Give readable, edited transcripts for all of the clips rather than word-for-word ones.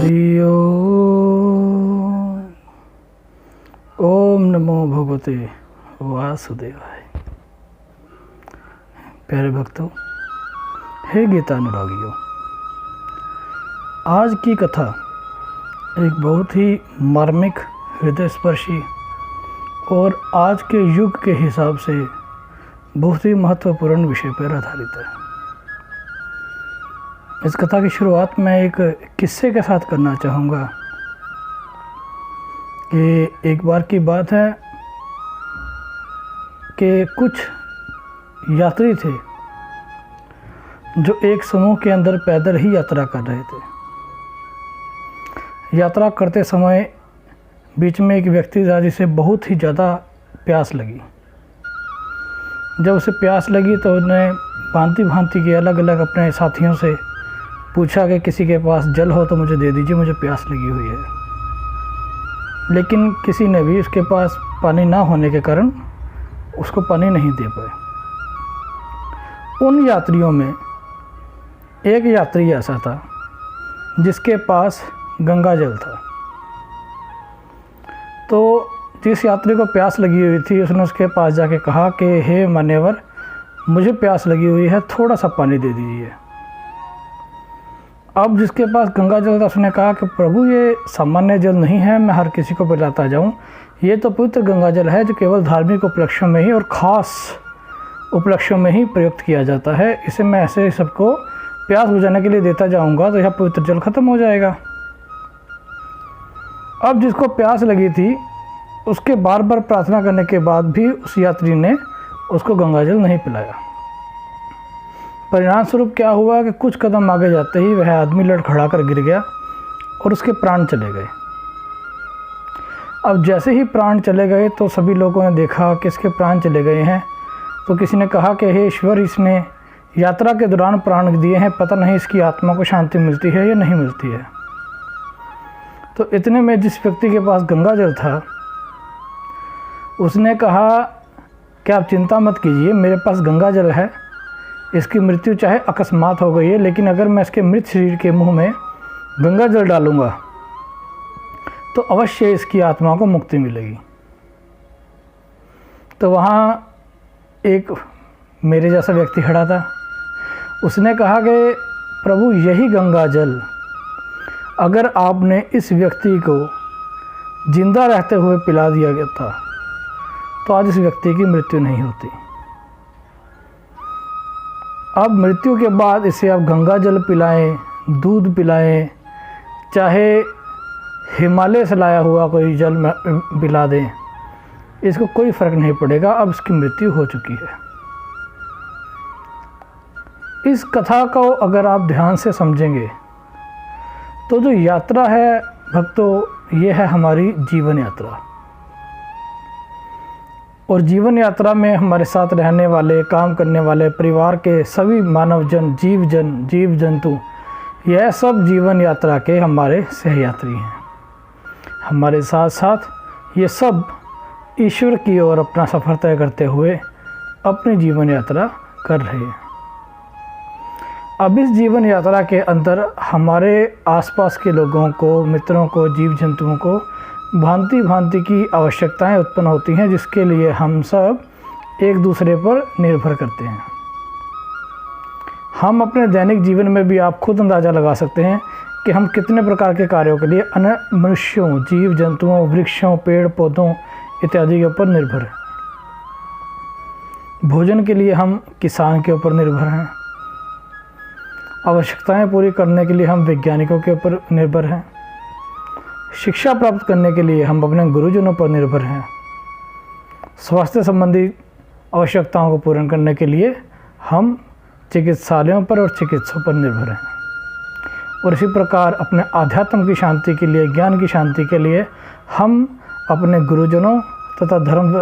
हरि ओम नमो भगवते वासुदेवाय। प्यारे भक्तों, हे गीता अनुरागियों, आज की कथा एक बहुत ही मार्मिक, हृदयस्पर्शी और आज के युग के हिसाब से बहुत ही महत्वपूर्ण विषय पर आधारित है। इस कथा की शुरुआत मैं एक किस्से के साथ करना चाहूँगा कि एक बार की बात है कि कुछ यात्री थे जो एक समूह के अंदर पैदल ही यात्रा कर रहे थे। यात्रा करते समय बीच में एक व्यक्ति था जिसे बहुत ही ज़्यादा प्यास लगी। जब उसे प्यास लगी तो उसने भांति भांति के अलग अलग अपने साथियों से पूछा कि किसी के पास जल हो तो मुझे दे दीजिए, मुझे प्यास लगी हुई है। लेकिन किसी ने भी उसके पास पानी ना होने के कारण उसको पानी नहीं दे पाए। उन यात्रियों में एक यात्री ऐसा था जिसके पास गंगा जल था। तो जिस यात्री को प्यास लगी हुई थी उसने उसके पास जाके कहा कि हे मान्यवर, मुझे प्यास लगी हुई है, थोड़ा सा पानी दे दीजिए। अब जिसके पास गंगा जल था उसने कहा कि प्रभु, ये सामान्य जल नहीं है, मैं हर किसी को पिलाता जाऊं। ये तो पवित्र गंगा जल है जो केवल धार्मिक उपलक्ष्यों में ही और ख़ास उपलक्ष्यों में ही प्रयुक्त किया जाता है। इसे मैं ऐसे सबको प्यास बुझाने के लिए देता जाऊंगा तो यह पवित्र जल खत्म हो जाएगा। अब जिसको प्यास लगी थी उसके बार बार प्रार्थना करने के बाद भी उस यात्री ने उसको गंगा जल नहीं पिलाया। परिणाम स्वरूप क्या हुआ कि कुछ कदम आगे जाते ही वह आदमी लड़खड़ा कर गिर गया और उसके प्राण चले गए। अब जैसे ही प्राण चले गए तो सभी लोगों ने देखा कि इसके प्राण चले गए हैं। तो किसी ने कहा कि हे ईश्वर, इसने यात्रा के दौरान प्राण दिए हैं, पता नहीं इसकी आत्मा को शांति मिलती है या नहीं मिलती है। तो इतने में जिस व्यक्ति के पास गंगा जल था उसने कहा कि आप चिंता मत कीजिए, मेरे पास गंगा जल है। इसकी मृत्यु चाहे अकस्मात हो गई है, लेकिन अगर मैं इसके मृत शरीर के मुंह में गंगा जल डालूंगा तो अवश्य इसकी आत्मा को मुक्ति मिलेगी। तो वहाँ एक मेरे जैसा व्यक्ति खड़ा था। उसने कहा कि प्रभु, यही गंगा जल अगर आपने इस व्यक्ति को जिंदा रहते हुए पिला दिया गया था तो आज इस व्यक्ति की मृत्यु नहीं होती। अब मृत्यु के बाद इसे आप गंगा जल पिलाएं, दूध पिलाएं, चाहे हिमालय से लाया हुआ कोई जल पिला दें, इसको कोई फ़र्क नहीं पड़ेगा। अब इसकी मृत्यु हो चुकी है। इस कथा को अगर आप ध्यान से समझेंगे तो जो यात्रा है भक्तों, ये है हमारी जीवन यात्रा। और जीवन यात्रा में हमारे साथ रहने वाले, काम करने वाले परिवार के सभी मानव जन, जीव जंतु, यह सब जीवन यात्रा के हमारे सहयात्री हैं। हमारे साथ साथ ये सब ईश्वर की ओर अपना सफ़र तय करते हुए अपनी जीवन यात्रा कर रहे हैं। अब इस जीवन यात्रा के अंदर हमारे आसपास के लोगों को, मित्रों को, जीव जंतुओं को भांति भांति की आवश्यकताएं उत्पन्न होती हैं, जिसके लिए हम सब एक दूसरे पर निर्भर करते हैं। हम अपने दैनिक जीवन में भी आप खुद अंदाज़ा लगा सकते हैं कि हम कितने प्रकार के कार्यों के लिए अन्य मनुष्यों, जीव जंतुओं, वृक्षों, पेड़ पौधों इत्यादि के ऊपर निर्भर हैं। भोजन के लिए हम किसान के ऊपर निर्भर हैं। आवश्यकताएं पूरी करने के लिए हम वैज्ञानिकों के ऊपर निर्भर हैं। शिक्षा प्राप्त करने के लिए हम अपने गुरुजनों पर निर्भर हैं। स्वास्थ्य संबंधी आवश्यकताओं को पूर्ण करने के लिए हम चिकित्सालयों पर और चिकित्सकों पर निर्भर हैं। और इसी प्रकार अपने आध्यात्म की शांति के लिए, ज्ञान की शांति के लिए हम अपने गुरुजनों तथा धर्म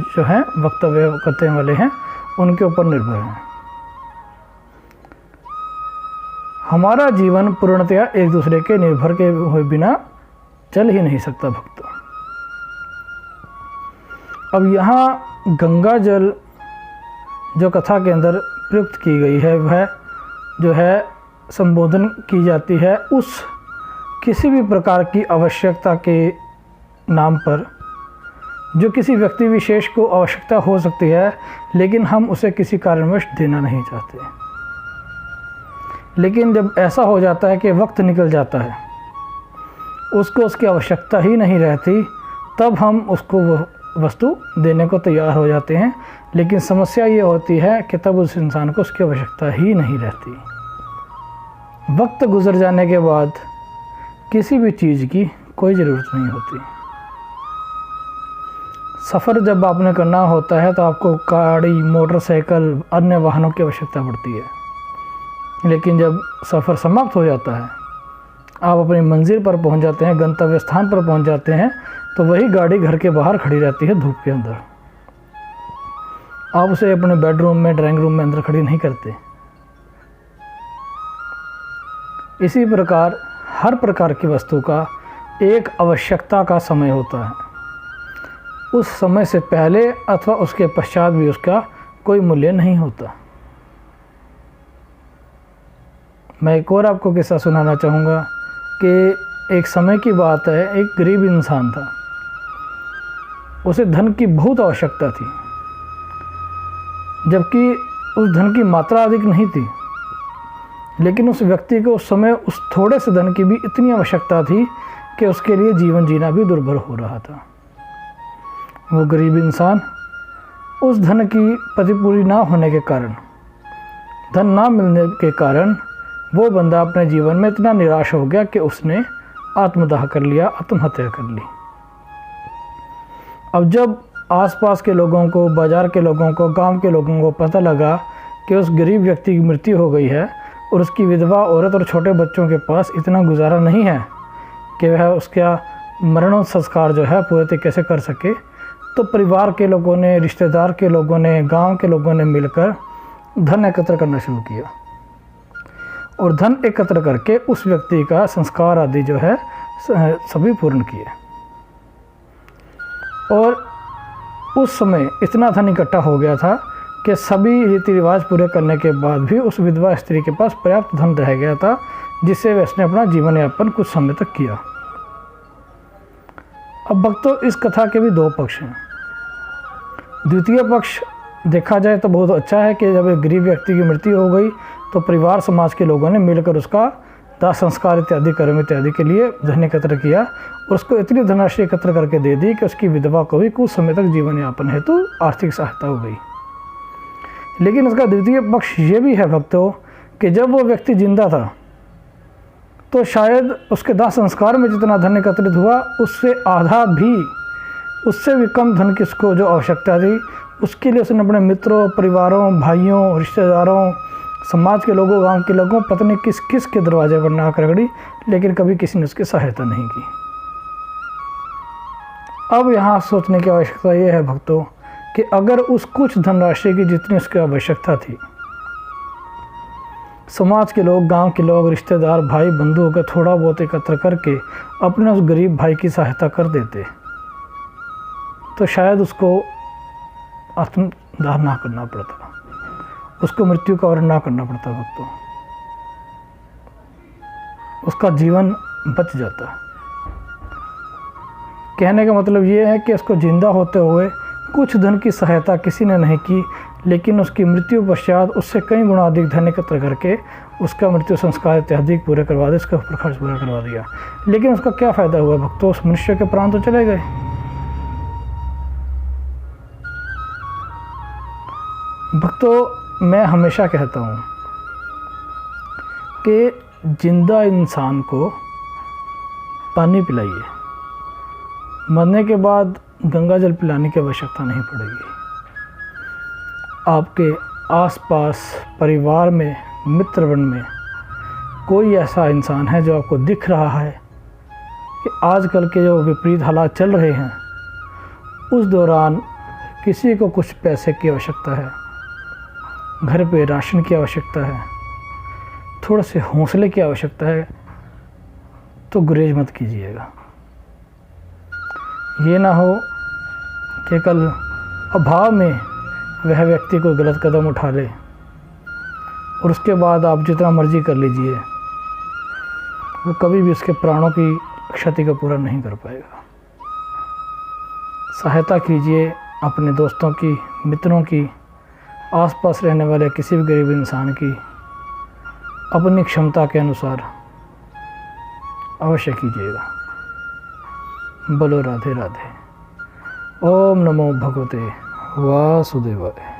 जो हैं वक्तव्य करने वाले हैं उनके ऊपर निर्भर हैं। हमारा जीवन पूर्णतया एक दूसरे के निर्भर के हुए बिना चल ही नहीं सकता भक्तों। अब यहाँ गंगा जल जो कथा के अंदर प्रयुक्त की गई है वह जो है संबोधन की जाती है उस किसी भी प्रकार की आवश्यकता के नाम पर, जो किसी व्यक्ति विशेष को आवश्यकता हो सकती है लेकिन हम उसे किसी कारणवश देना नहीं चाहते, लेकिन जब ऐसा हो जाता है कि वक्त निकल जाता है, उसको उसकी आवश्यकता ही नहीं रहती, तब हम उसको वो वस्तु देने को तैयार हो जाते हैं। लेकिन समस्या ये होती है कि तब उस इंसान को उसकी आवश्यकता ही नहीं रहती। वक्त गुजर जाने के बाद किसी भी चीज़ की कोई ज़रूरत नहीं होती। सफ़र जब आपने करना होता है तो आपको गाड़ी, मोटरसाइकिल, अन्य वाहनों की आवश्यकता पड़ती है, लेकिन जब सफ़र समाप्त हो जाता है, आप अपनी मंजिल पर पहुंच जाते हैं, गंतव्य स्थान पर पहुंच जाते हैं, तो वही गाड़ी घर के बाहर खड़ी रहती है धूप के अंदर। आप उसे अपने बेडरूम में, ड्राइंग रूम में अंदर खड़ी नहीं करते। इसी प्रकार हर प्रकार की वस्तु का एक आवश्यकता का समय होता है। उस समय से पहले अथवा उसके पश्चात भी उसका कोई मूल्य नहीं होता। मैं एक और आपको किस्सा सुनाना चाहूँगा कि एक समय की बात है, एक गरीब इंसान था, उसे धन की बहुत आवश्यकता थी, जबकि उस धन की मात्रा अधिक नहीं थी, लेकिन उस व्यक्ति को उस समय उस थोड़े से धन की भी इतनी आवश्यकता थी कि उसके लिए जीवन जीना भी दुर्भर हो रहा था। वो गरीब इंसान उस धन की प्रतिपूर्ति ना होने के कारण, धन ना मिलने के कारण, वो बंदा अपने जीवन में इतना निराश हो गया कि उसने आत्मदाह कर लिया, आत्महत्या कर ली। अब जब आसपास के लोगों को, बाज़ार के लोगों को, गांव के लोगों को पता लगा कि उस गरीब व्यक्ति की मृत्यु हो गई है और उसकी विधवा औरत और छोटे बच्चों के पास इतना गुजारा नहीं है कि वह उसका मरणोत्सव संस्कार जो है पूरे तरीके से कर सके, तो परिवार के लोगों ने, रिश्तेदार के लोगों ने, गांव के लोगों ने मिलकर धन एकत्र करना शुरू किया और धन एकत्र करके उस व्यक्ति का संस्कार आदि जो है सभी पूर्ण किए। और उस समय इतना धन इकट्ठा हो गया था कि सभी रीति रिवाज पूरे करने के बाद भी उस विधवा स्त्री के पास पर्याप्त धन रह गया था, जिससे वह उसने अपना जीवन यापन कुछ समय तक किया। अब भक्तों, इस कथा के भी दो पक्ष हैं। द्वितीय पक्ष देखा जाए तो बहुत अच्छा है कि जब एक गरीब व्यक्ति की मृत्यु हो गई तो परिवार समाज के लोगों ने मिलकर उसका दाह संस्कार इत्यादि कर्म इत्यादि के लिए धन एकत्र किया और उसको इतनी धनराशि एकत्र करके दे दी कि उसकी विधवा को भी कुछ समय तक जीवन यापन हेतु आर्थिक सहायता हो गई। लेकिन इसका द्वितीय पक्ष ये भी है भक्तों कि जब वो व्यक्ति जिंदा था तो शायद उसके दाह संस्कार में जितना धन एकत्रित हुआ उससे आधा भी, उससे भी कम धन की उसको जो आवश्यकता थी, उसके लिए उसने अपने मित्रों, परिवारों, भाइयों, रिश्तेदारों, समाज के लोगों, गांव के लोगों, पता नहीं किस किस के दरवाजे पर नाक रगड़ी, लेकिन कभी किसी ने उसकी सहायता नहीं की। अब यहाँ सोचने की आवश्यकता ये है भक्तों कि अगर उस कुछ धनराशि की जितनी उसकी आवश्यकता थी, समाज के लोग, गांव के लोग, रिश्तेदार, भाई बंधु का थोड़ा बहुत एकत्र करके अपने उस गरीब भाई की सहायता कर देते तो शायद उसको आत्मदाह ना करना पड़ता, उसको मृत्यु का वर्ण ना करना पड़ता भक्तों, उसका जीवन बच जाता। कहने का मतलब ये है कि उसको जिंदा होते हुए कुछ धन की सहायता किसी ने नहीं की, लेकिन उसकी मृत्यु पश्चात उससे कई गुना अधिक धन एकत्र करके उसका मृत्यु संस्कार इत्यादि पूरे करवा दिया, उसका खर्च पूरा करवा दिया। लेकिन उसका क्या फ़ायदा हुआ भक्तों? उस मनुष्य के प्राण तो चले गए। भक्तों, मैं हमेशा कहता हूँ कि जिंदा इंसान को पानी पिलाइए, मरने के बाद गंगा जल पिलाने की आवश्यकता नहीं पड़ेगी। आपके आसपास, परिवार में, मित्रगण में कोई ऐसा इंसान है जो आपको दिख रहा है कि आजकल के जो विपरीत हालात चल रहे हैं, उस दौरान किसी को कुछ पैसे की आवश्यकता है, घर पे राशन की आवश्यकता है, थोड़े से हौसले की आवश्यकता है, तो गुरेज मत कीजिएगा। ये ना हो कि कल अभाव में वह व्यक्ति कोई गलत कदम उठा ले और उसके बाद आप जितना मर्जी कर लीजिए, वो कभी भी उसके प्राणों की क्षति को पूरा नहीं कर पाएगा। सहायता कीजिए अपने दोस्तों की, मित्रों की, आसपास रहने वाले किसी भी गरीब इंसान की अपनी क्षमता के अनुसार अवश्य कीजिएगा। बोलो राधे राधे। ओम नमो भगवते वासुदेवाय।